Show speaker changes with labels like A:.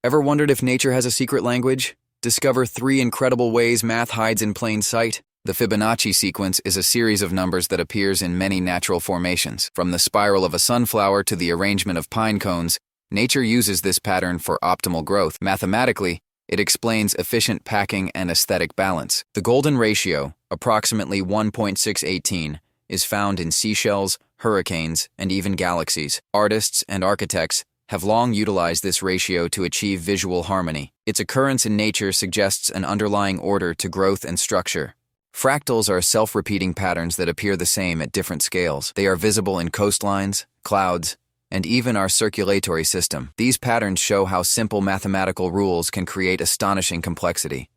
A: Ever wondered if nature has a secret language? Discover 3 incredible ways math hides in plain sight. The Fibonacci sequence is a series of numbers that appears in many natural formations. From the spiral of a sunflower to the arrangement of pine cones, nature uses this pattern for optimal growth. Mathematically, it explains efficient packing and aesthetic balance. The golden ratio, approximately 1.618, is found in seashells, hurricanes, and even galaxies. Artists and architects have long utilized this ratio to achieve visual harmony. Its occurrence in nature suggests an underlying order to growth and structure. Fractals are self-repeating patterns that appear the same at different scales. They are visible in coastlines, clouds, and even our circulatory system. These patterns show how simple mathematical rules can create astonishing complexity.